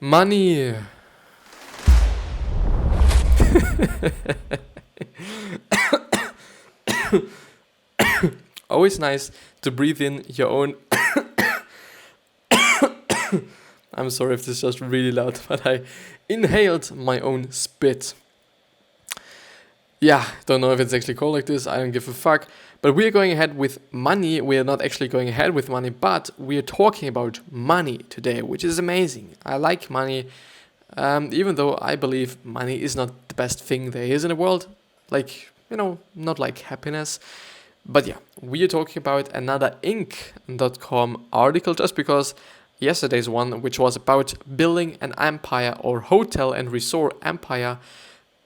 Money. Always nice to breathe in your own. I'm sorry if this is just really loud, but I inhaled my own spit. Yeah, don't know if it's actually called like this, I don't give a fuck. But we are going ahead with money. We are not actually going ahead with money, but we are talking about money today, which is amazing. I like money, even though I believe money is not the best thing there is in the world. Like, not like happiness. But yeah, we are talking about another Inc.com article just because yesterday's one, which was about building an empire or hotel and resort empire,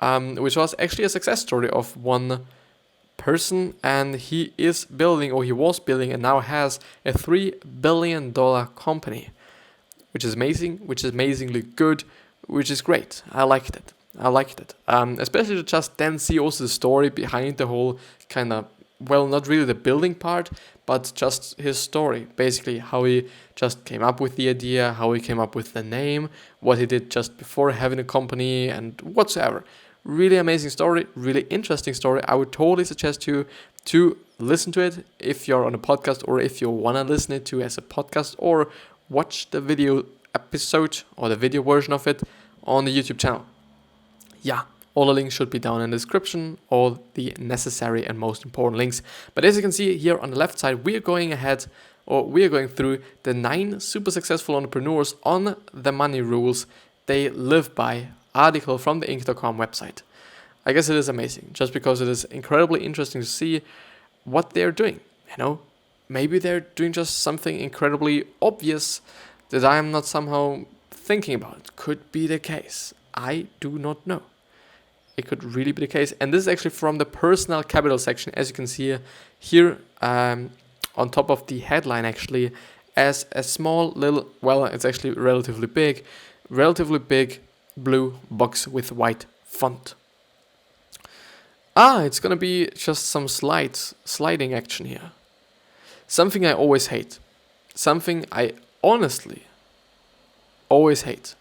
which was actually a success story of one person, and he is building, or he was building, and now has a $3 billion company, which is amazing, which is amazingly good, which is great. I liked it. Especially to just then see also the story behind the whole kind of, well, not really the building part, but just his story, basically how he just came up with the idea, how he came up with the name, what he did just before having a company, and whatsoever. Really amazing story, really interesting story. I would totally suggest you to listen to it if you're on a podcast, or if you want to listen it to as a podcast, or watch the video episode or the video version of it on the YouTube channel. Yeah, all the links should be down in the description, all the necessary and most important links. But as you can see here on the left side, we are going through the 9 super successful entrepreneurs on the money rules they live by article from the Inc.com website. I guess it is amazing, just because it is incredibly interesting to see what they're doing. Maybe they're doing just something incredibly obvious that I am not somehow thinking about. Could be the case. I do not know. It could really be the case. And this is actually from the personal capital section, as you can see here on top of the headline, actually, as a small little, well, it's actually relatively big blue box with white font. It's gonna be just some sliding action here. Something I always hate. Something I honestly always hate.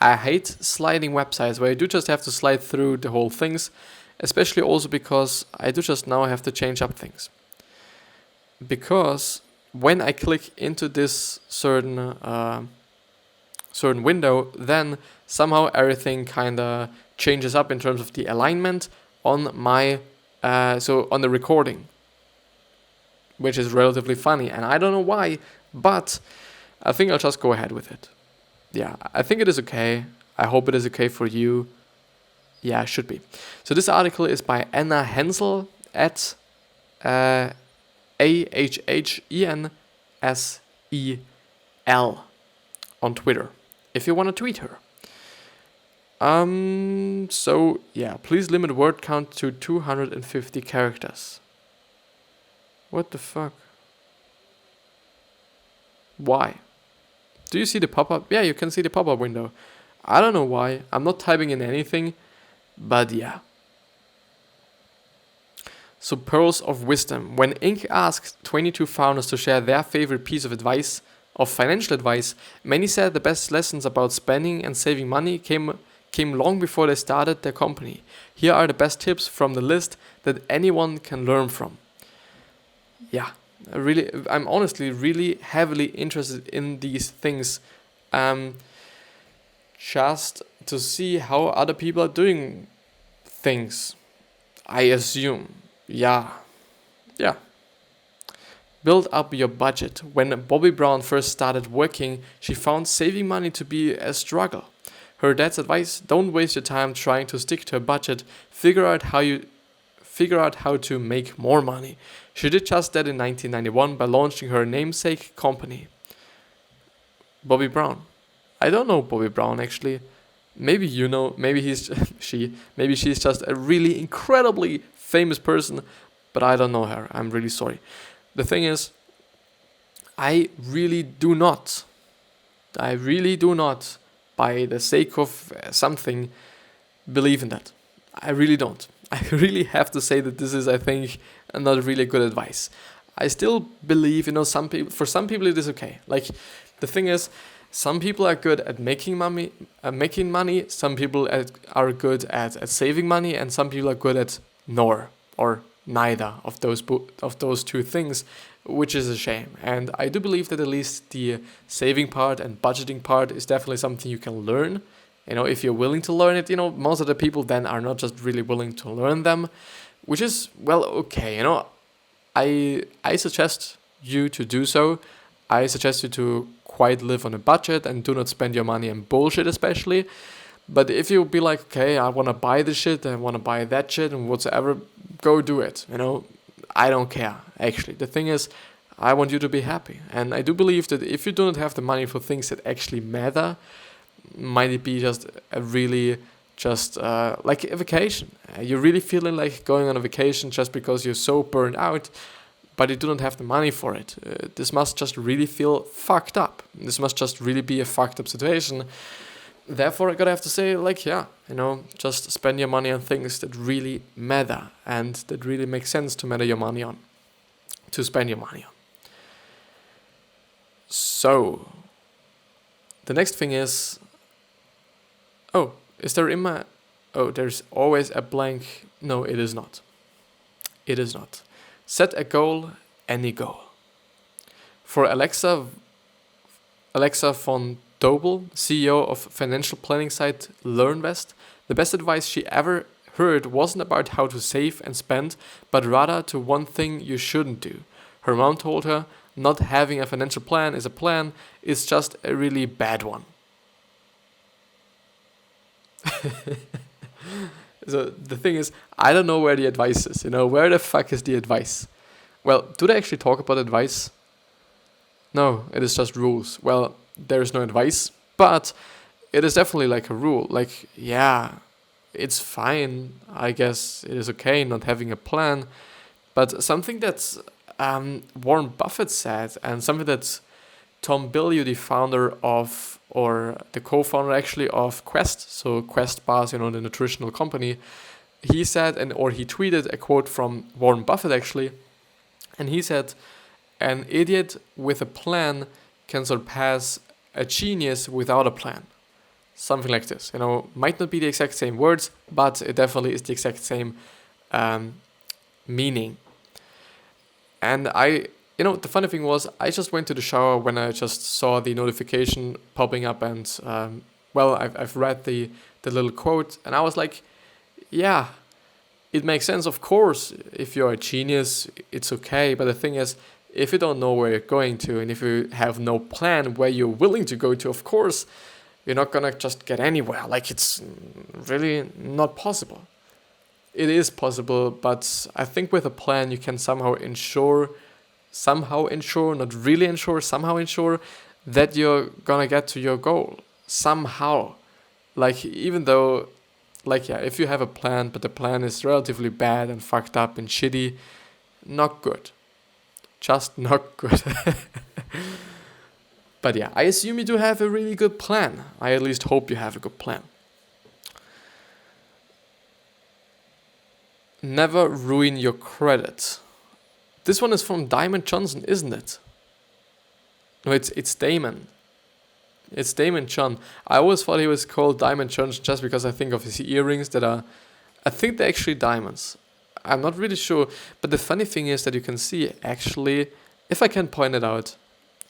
I hate sliding websites where you do just have to slide through the whole things, especially also because I do just now have to change up things. Because when I click into this certain window, then somehow everything kind of changes up in terms of the alignment on my on the recording, which is relatively funny, and I don't know why, but I think I'll just go ahead with it. Yeah, I think it is okay. I hope it is okay for you. Yeah, it should be. So this article is by Anna Hensel at AHHENSEL on Twitter, if you want to tweet her. So yeah, please limit word count to 250 characters. What the fuck? Why? Do you see the pop-up? Yeah, you can see the pop-up window. I don't know why. I'm not typing in anything, but yeah. So pearls of wisdom. When Inc. asked 22 founders to share their favorite piece of advice, of financial advice, many said the best lessons about spending and saving money came long before they started their company. Here are the best tips from the list that anyone can learn from. Yeah, I'm honestly really heavily interested in these things, just to see how other people are doing things, I assume. Yeah. Build up your budget. When Bobby Brown first started working, she found saving money to be a struggle. Her dad's advice: don't waste your time trying to stick to a budget. Figure out how to make more money. She did just that in 1991 by launching her namesake company. Bobby Brown. I don't know Bobby Brown, actually. Maybe you know, maybe she's just a really incredibly famous person, but I don't know her. I'm really sorry. The thing is, I really do not, by the sake of something, believe in that. I really don't. I really have to say that this is, I think, not really good advice. I still believe, for some people it is okay. Like, the thing is, Some people are good at making money. Some people are good at saving money, and some people are good at neither of those two things, which is a shame. And I do believe that at least the saving part and budgeting part is definitely something you can learn. If you're willing to learn it, most of the people then are not just really willing to learn them, which is, well, okay. I suggest you to do so. I suggest you to quite live on a budget and do not spend your money on bullshit, especially. But if you be like, okay, I want to buy this shit, I want to buy that shit, and whatsoever, go do it. I don't care, actually. The thing is, I want you to be happy. And I do believe that if you do not have the money for things that actually matter, might it be just a really like a vacation. You're really feeling like going on a vacation just because you're so burned out, but you do not have the money for it. This must just really feel fucked up. This must just really be a fucked up situation. Therefore, I gotta have to say, just spend your money on things that really matter and that really make sense to spend your money on. So, the next thing is, there's always a blank. No, it is not. It is not. Set a goal, any goal. For Alexa von Dobel, CEO of financial planning site LearnVest, the best advice she ever heard wasn't about how to save and spend, but rather to one thing you shouldn't do. Her mom told her, not having a financial plan is a plan, it's just a really bad one. So the thing is, I don't know where the advice is. Where the fuck is the advice? Well, do they actually talk about advice? No, it is just rules. Well, there is no advice, but it is definitely like a rule. Like, yeah, it's fine. I guess it is okay not having a plan. But something that Warren Buffett said, and something that Tom Bilyeu, the founder of, or the co-founder actually of Quest, so Quest bars, the nutritional company, he said, or he tweeted a quote from Warren Buffett actually, and he said, an idiot with a plan can surpass a genius without a plan. Something like this, might not be the exact same words, but it definitely is the exact same meaning. And the funny thing was, I just went to the shower when I just saw the notification popping up, and I've read the little quote, and I was like, yeah, it makes sense. Of course, if you're a genius, it's okay. But the thing is, if you don't know where you're going to, and if you have no plan where you're willing to go to, of course, you're not gonna just get anywhere. Like, it's really not possible. It is possible, but I think with a plan, you can somehow ensure, that you're gonna get to your goal. Somehow. Like, even though, if you have a plan, but the plan is relatively bad and fucked up and shitty, not good. Just not good. But yeah, I assume you do have a really good plan. I at least hope you have a good plan. Never ruin your credit. This one is from Diamond Johnson, isn't it? No, it's Damon. It's Damon John. I always thought he was called Diamond Johnson just because I think of his earrings that are, I think they're actually diamonds. I'm not really sure. But the funny thing is that you can see, actually, if I can point it out,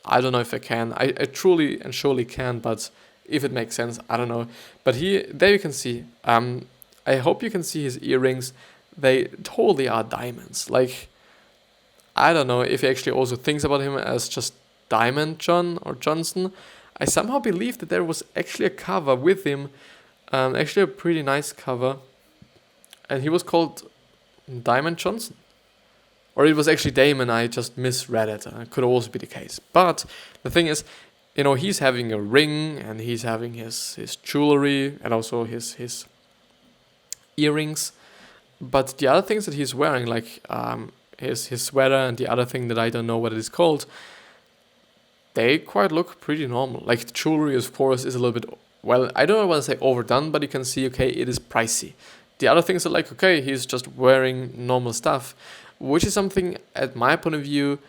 I don't know if I can. I truly and surely can, but if it makes sense, I don't know. But there you can see. I hope you can see his earrings. They totally are diamonds. Like, I don't know if he actually also thinks about him as just Diamond John or Johnson. I somehow believe that there was actually a cover with him, actually a pretty nice cover, and he was called Diamond Johnson. Or it was actually Damon, I just misread it. It could also be the case. But the thing is, he's having a ring, and he's having his jewelry, and also his earrings. But the other things that he's wearing, like his sweater and the other thing that I don't know what it is called, they quite look pretty normal. Like, the jewelry, of course, is a little bit, well, I don't want to say overdone, but you can see, okay, it is pricey. The other things are like, okay, he's just wearing normal stuff, which is something, at my point of view,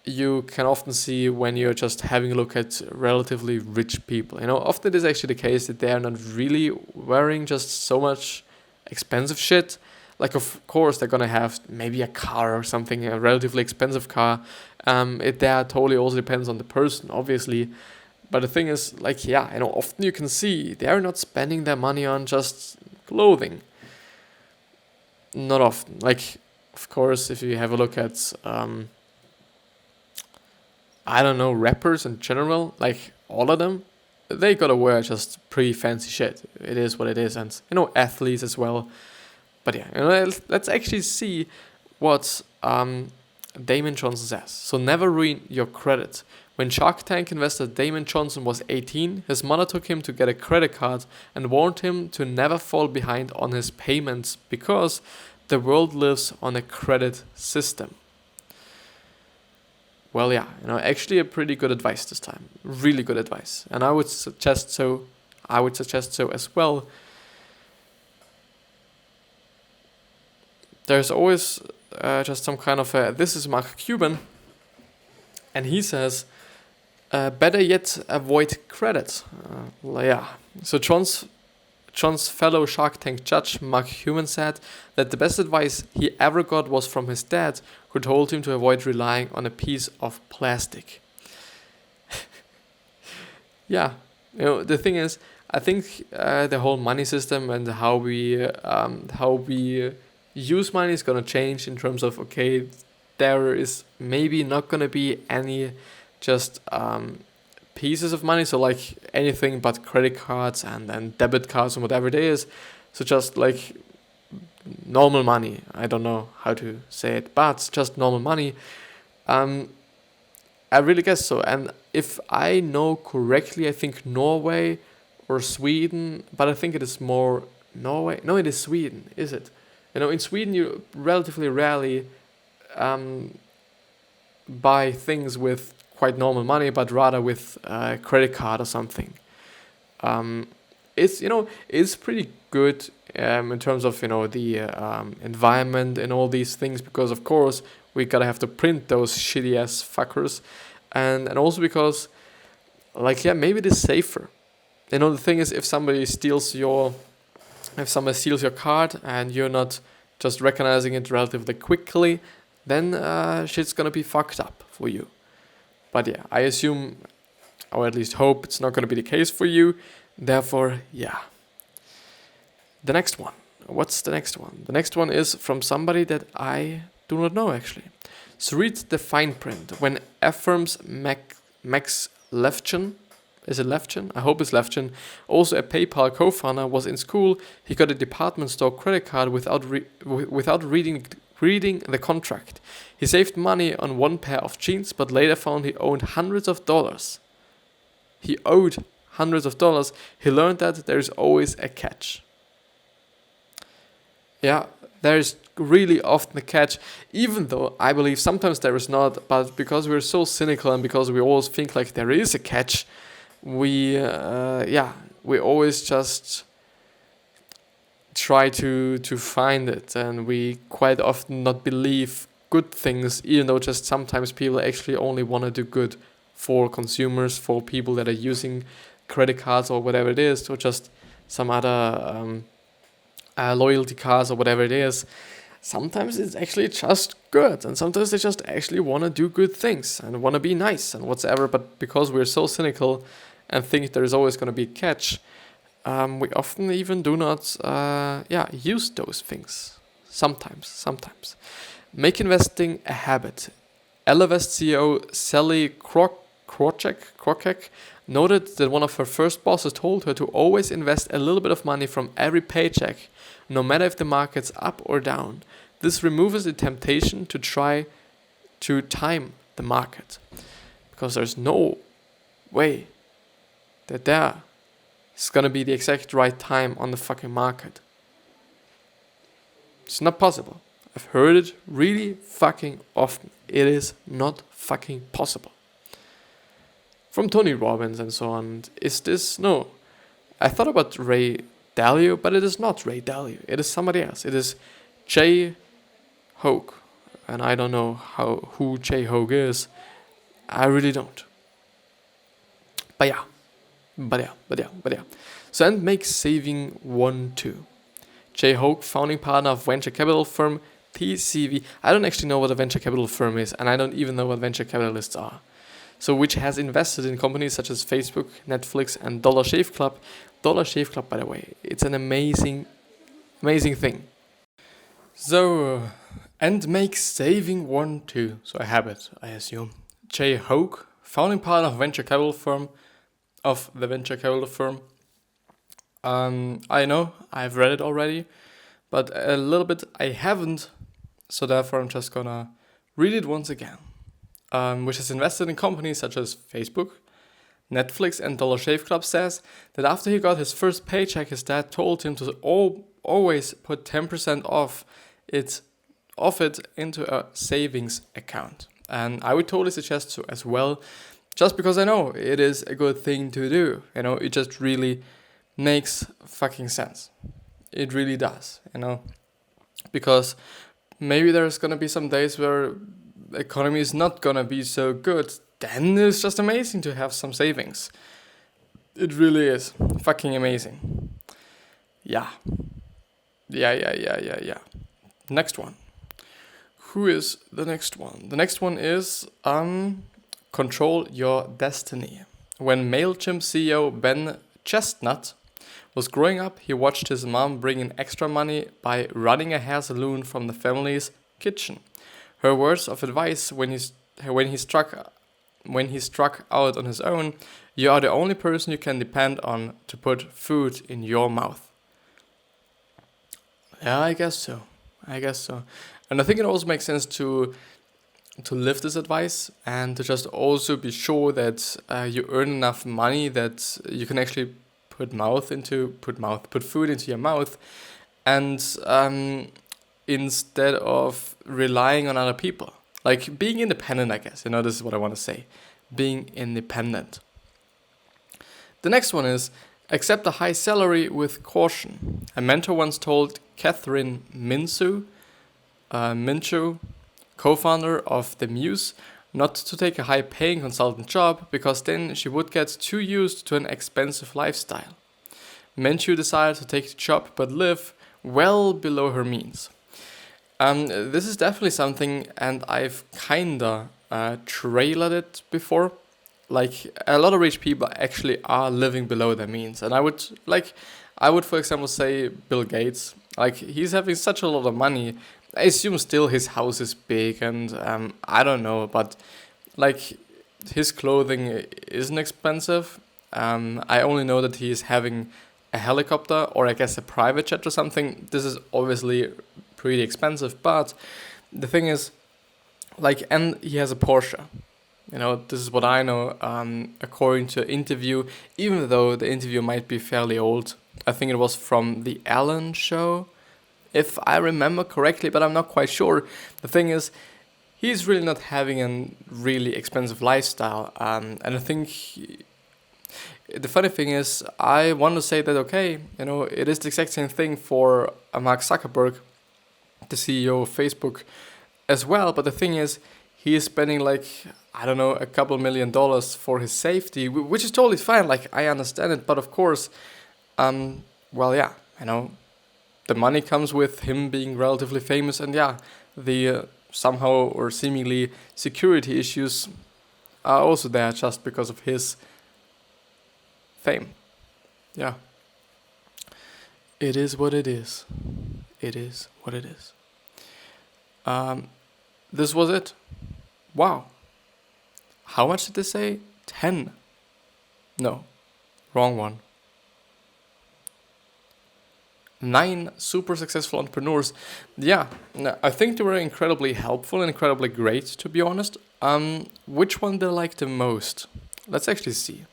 you can often see when you're just having a look at relatively rich people. Often it is actually the case that they are not really wearing just so much expensive shit. Like, of course, they're gonna have maybe a car or something, a relatively expensive car. It there totally also depends on the person, obviously. But the thing is, like, yeah, often you can see they are not spending their money on just clothing. Not often. Like, of course, if you have a look at, I don't know, rappers in general, like all of them, they gotta wear just pretty fancy shit. It is what it is, and athletes as well. But yeah, let's actually see what Damon Johnson says. So never ruin your credit. When Shark Tank investor Damon Johnson was 18, his mother took him to get a credit card and warned him to never fall behind on his payments because the world lives on a credit system. Well, yeah, actually a pretty good advice this time. Really good advice. And I would suggest so as well. There's always just some kind of this is Mark Cuban, and he says, better yet, avoid credit. Yeah. So John's fellow Shark Tank judge, Mark Cuban, said that the best advice he ever got was from his dad, who told him to avoid relying on a piece of plastic. Yeah, the thing is, I think the whole money system and how we use money is gonna change in terms of, okay, there is maybe not gonna be any just pieces of money, so like anything but credit cards and debit cards and whatever it is. So just like normal money. I don't know how to say it, but just normal money. I really guess so. And if I know correctly, I think Norway or Sweden, but I think it is more Norway. No, it is Sweden, is it? In Sweden you relatively rarely buy things with quite normal money, but rather with a credit card or something. It's pretty good in terms of the environment and all these things, because of course we gotta have to print those shitty ass fuckers, and also because maybe it is safer. The thing is, if somebody steals your card and you're not just recognizing it relatively quickly, then shit's gonna be fucked up for you. But yeah, I assume, or at least hope, it's not gonna be the case for you. Therefore, yeah. The next one. What's the next one? The next one is from somebody that I do not know, actually. So read the fine print. When Ephraim's Max Levchin, is it Levchin? I hope it's Levchin. Also a PayPal co-founder, was in school. He got a department store credit card without reading the contract. He saved money on one pair of jeans, but later found he owed hundreds of dollars. He learned that there is always a catch. Yeah, there is really often a catch, even though I believe sometimes there is not, but because we're so cynical and because we always think like there is a catch, we always just try to find it, and we quite often not believe good things, even though just sometimes people actually only want to do good for consumers, for people that are using credit cards or whatever it is, or just some other loyalty cards or whatever it is. Sometimes it's actually just good, and sometimes they just actually want to do good things and want to be nice and whatever, but because we're so cynical and think there is always going to be a catch, we often even do not use those things. Sometimes. Make investing a habit. Ellevest CEO Sally Krocek noted that one of her first bosses told her to always invest a little bit of money from every paycheck, no matter if the market's up or down. This removes the temptation to try to time the market, because there's no way that there is gonna be the exact right time on the fucking market. It's not possible. I've heard it really fucking often. It is not fucking possible. From Tony Robbins and so on. Is this? No. I thought about Ray Dalio, but it is not Ray Dalio. It is somebody else. It is Jay Hogue. And I don't know who Jay Hogue is. I really don't. But yeah. But yeah. So and make saving one too. Jay Hoke, founding partner of venture capital firm TCV. I don't actually know what a venture capital firm is, and I don't even know what venture capitalists are. So which has invested in companies such as Facebook, Netflix, and Dollar Shave Club. Dollar Shave Club, by the way, it's an amazing thing. So and make saving one too. So a habit, I assume. Jay Hoke, founding partner of the venture capital firm. I know I've read it already, but a little bit I haven't, so therefore I'm just gonna read it once again. Which has invested in companies such as Facebook, Netflix, and Dollar Shave Club, says that after he got his first paycheck, his dad told him to always put 10% off it into a savings account. And I would totally suggest so as well, just because I know it is a good thing to do. It just really makes fucking sense. It really does, because maybe there's gonna be some days where the economy is not gonna be so good. Then it's just amazing to have some savings. It really is fucking amazing. Yeah. Next one. Who is the next one? The next one is control your destiny. When MailChimp CEO Ben Chestnut was growing up, he watched his mom bring in extra money by running a hair salon from the family's kitchen. Her words of advice when he struck out on his own: "You are the only person you can depend on to put food in your mouth." Yeah, I guess so. And I think it also makes sense to live this advice and to just also be sure that you earn enough money that you can actually put food into your mouth, and instead of relying on other people, like being independent. I guess this is what I want to say: being independent. The next one is accept a high salary with caution. A mentor once told Catherine Minshew, co-founder of The Muse, not to take a high-paying consultant job because then she would get too used to an expensive lifestyle. Minshew decided to take the job but live well below her means. This is definitely something, and I've kinda trailered it before. Like, a lot of rich people actually are living below their means, and I would, for example, say Bill Gates. Like, he's having such a lot of money. I assume still his house is big, and I don't know, but like, his clothing isn't expensive. I only know that he is having a helicopter, or I guess a private jet or something. This is obviously pretty expensive, but the thing is, and he has a Porsche. This is what I know, according to an interview, even though the interview might be fairly old. I think it was from the Ellen show, if I remember correctly, but I'm not quite sure. The thing is, he's really not having a really expensive lifestyle. And I think the funny thing is, I want to say that, okay, it is the exact same thing for Mark Zuckerberg, the CEO of Facebook, as well. But the thing is, he is spending a couple $1 million for his safety, which is totally fine. I understand it, but of course, the money comes with him being relatively famous, and the somehow or seemingly security issues are also there just because of his fame. Yeah. It is what it is. This was it. Wow. How much did they say? 10. No. Wrong one. 9 super successful entrepreneurs. Yeah, I think they were incredibly helpful and incredibly great, to be honest. Which one did I like the most? Let's actually see.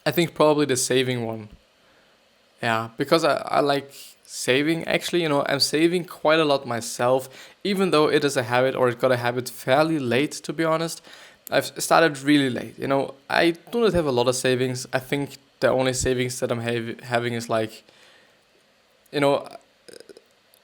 I think probably the saving one. Yeah, because I like saving. Actually, I'm saving quite a lot myself, even though it is a habit, or it got a habit fairly late, to be honest. I've started really late. I do not have a lot of savings. I think the only savings that I'm having is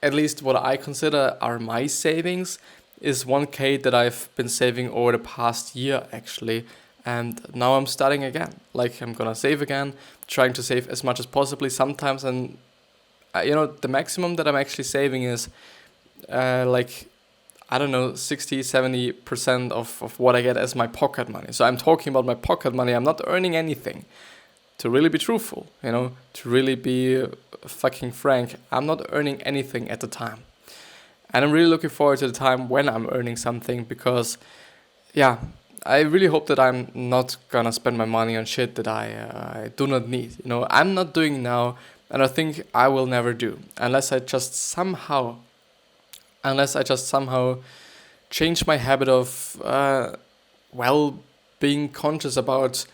at least what I consider are my savings, is 1K that I've been saving over the past year actually. And now I'm starting again. Like I'm gonna save again, trying to save as much as possibly sometimes. And the maximum that I'm actually saving is like, I don't know, 60-70% of what I get as my pocket money. So I'm talking about my pocket money. I'm not earning anything. To really be truthful, to really be fucking frank, I'm not earning anything at the time. And I'm really looking forward to the time when I'm earning something, because, yeah, I really hope that I'm not gonna spend my money on shit that I do not need. I'm not doing now, and I think I will never do, unless I just somehow change my habit of, being conscious about,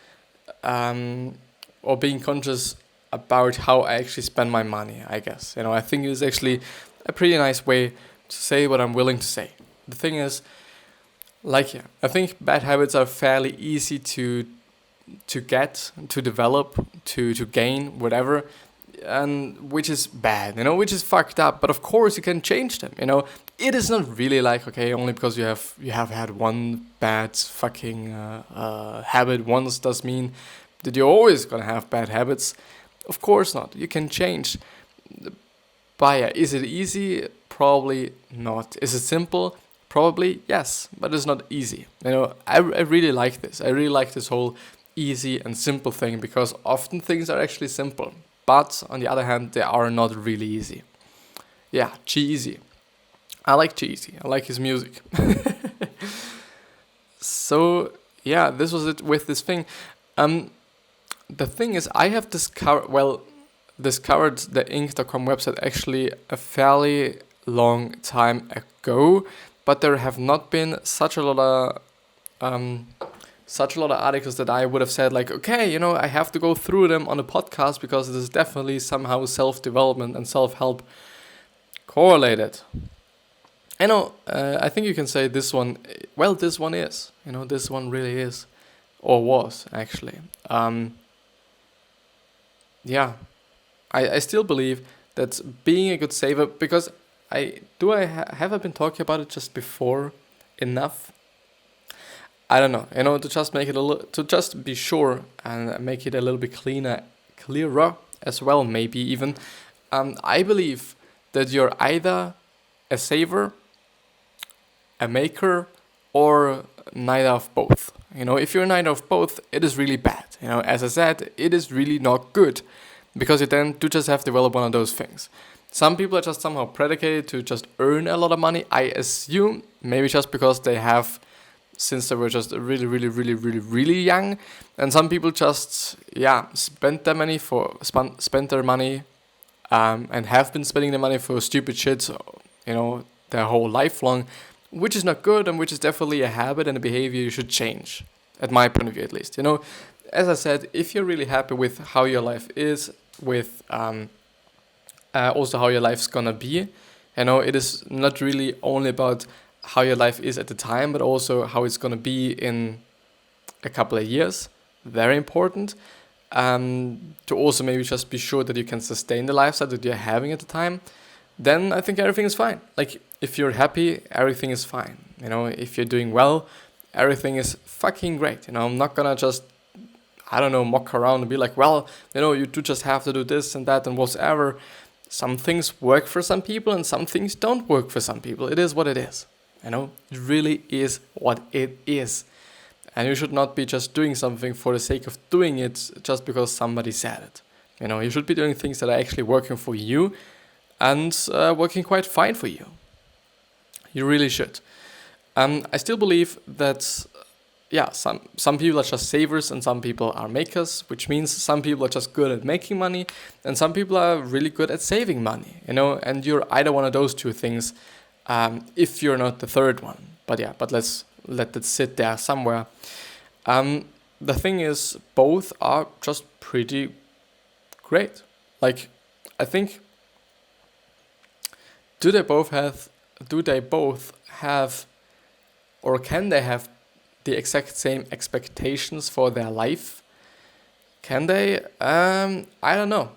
or being conscious about how I actually spend my money, I guess. I think it's actually a pretty nice way to say what I'm willing to say. The thing is, I think bad habits are fairly easy to get, to develop, to gain, whatever, and which is bad, which is fucked up. But of course you can change them. It is not really like, okay, only because you have had one bad fucking habit once does mean that you're always gonna have bad habits. Of course not. You can change. But yeah, is it easy? Probably not. Is it simple? Probably yes, but it's not easy. I really like this. I really like this whole easy and simple thing, because often things are actually simple, but on the other hand, they are not really easy. Yeah, Cheesy. I like Cheesy. I like his music. So yeah, this was it with this thing. The thing is, I have discovered the Inc.com website actually a fairly long time ago, but there have not been such a lot of articles that I would have said like, okay, I have to go through them on a podcast, because it is definitely somehow self-development and self-help correlated. I think you can say this one, this one is, this one really is, or was actually. I still believe that being a good saver, because have I been talking about it just before enough? I don't know, to just make it to just be sure and make it a little bit clearer as well, maybe even. I believe that you're either a saver, a maker, or neither of both. If you're neither of both, it is really bad. As I said, it is really not good, because you then do just have to develop one of those things. Some people are just somehow predicated to just earn a lot of money, I assume, maybe just because they have, since they were just really, really, really, really, really young. And some people just, spend their money and have been spending their money for stupid shit, their whole life long, which is not good, and which is definitely a habit and a behavior you should change, at my point of view at least. As I said, if you're really happy with how your life is, with also how your life's gonna be, it is not really only about how your life is at the time, but also how it's gonna be in a couple of years. Very important. To also maybe just be sure that you can sustain the lifestyle that you're having at the time. Then I think everything is fine. Like, if you're happy, everything is fine. If you're doing well, everything is fucking great. I'm not gonna just, mock around and be like, you do just have to do this and that and whatever. Some things work for some people and some things don't work for some people. It is what it is. It really is what it is. And you should not be just doing something for the sake of doing it just because somebody said it. You should be doing things that are actually working for you and working quite fine for you. You really should. I still believe that, some people are just savers and some people are makers, which means some people are just good at making money and some people are really good at saving money, and you're either one of those two things, if you're not the third one. But let's let that sit there somewhere. The thing is, both are just pretty great. Like, I think, do they both have, or can they have the exact same expectations for their life? Can they? I don't know.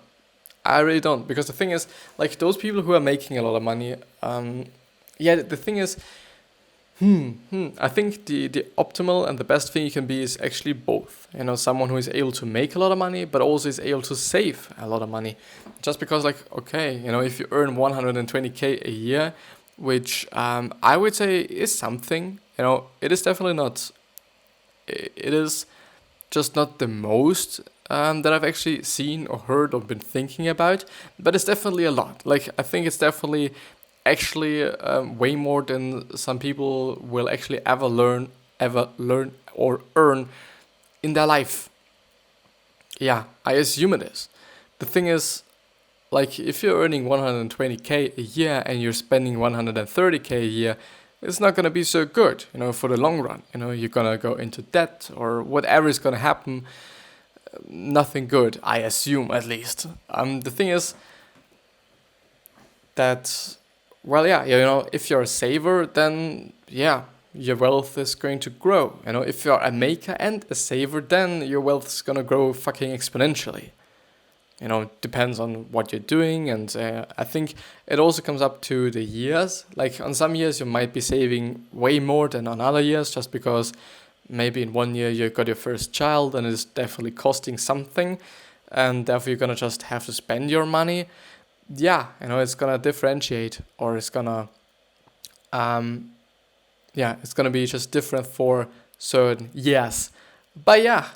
I really don't, because the thing is, like, those people who are making a lot of money, the thing is, I think the optimal and the best thing you can be is actually both. You know, someone who is able to make a lot of money, but also is able to save a lot of money. Just because, like, okay, you know, if you earn 120K a year, which I would say is something, you know, it is definitely not, it is just not the most that I've actually seen or heard or been thinking about, but it's definitely a lot. Like, I think it's definitely actually way more than some people will actually ever learn or earn in their life. Yeah, I assume it is. The thing is, like, if you're earning 120K a year and you're spending 130K a year, it's not gonna be so good, you know, for the long run. You know, you're gonna go into debt or whatever is gonna happen. Nothing good, I assume, at least. The thing is that, well, yeah, you know, if you're a saver, then yeah, your wealth is going to grow. You know, if you're a maker and a saver, then your wealth is gonna grow fucking exponentially. You know, it depends on what you're doing, and I think it also comes up to the years. Like, on some years you might be saving way more than on other years, just because maybe in one year you got your first child and it's definitely costing something, and therefore you're gonna just have to spend your money. Yeah, you know, it's gonna differentiate, or it's gonna it's gonna be just different for certain years. But yeah,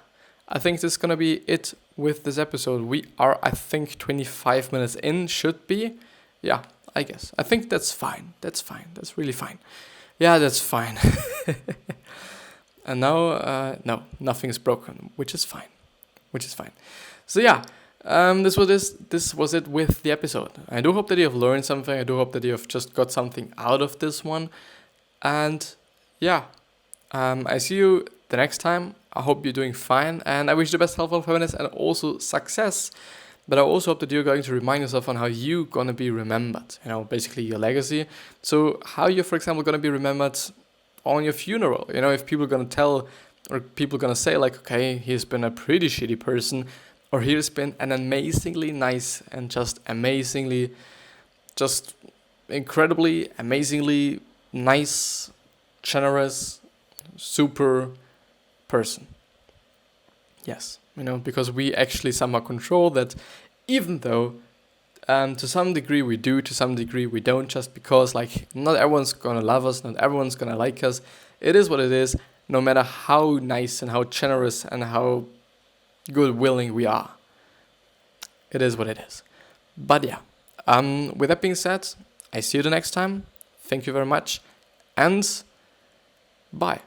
I think this is gonna be it with this episode. We are, I think, 25 minutes in, should be. Yeah, I guess. I think that's fine. That's fine. That's really fine. Yeah, that's fine. And now, no, nothing is broken, which is fine. So yeah, this was it with the episode. I do hope that you have learned something. I do hope that you have just got something out of this one. And yeah, I see you the next time. I hope you're doing fine, and I wish you the best health and happiness and also success. But I also hope that you're going to remind yourself on how you're going to be remembered, you know, basically your legacy. So how you're, for example, going to be remembered on your funeral. You know, if people are going to tell, or people are going to say, like, okay, he's been a pretty shitty person, or he's been an amazingly nice and just incredibly, amazingly nice, generous, super person. Yes, you know, because we actually somehow control that, even though to some degree we do, to some degree we don't, just because, like, not everyone's gonna love us, not everyone's gonna like us. It is what it is, no matter how nice and how generous and how good willing we are. It is what it is. But yeah, with that being said, I see you the next time. Thank you very much, and bye.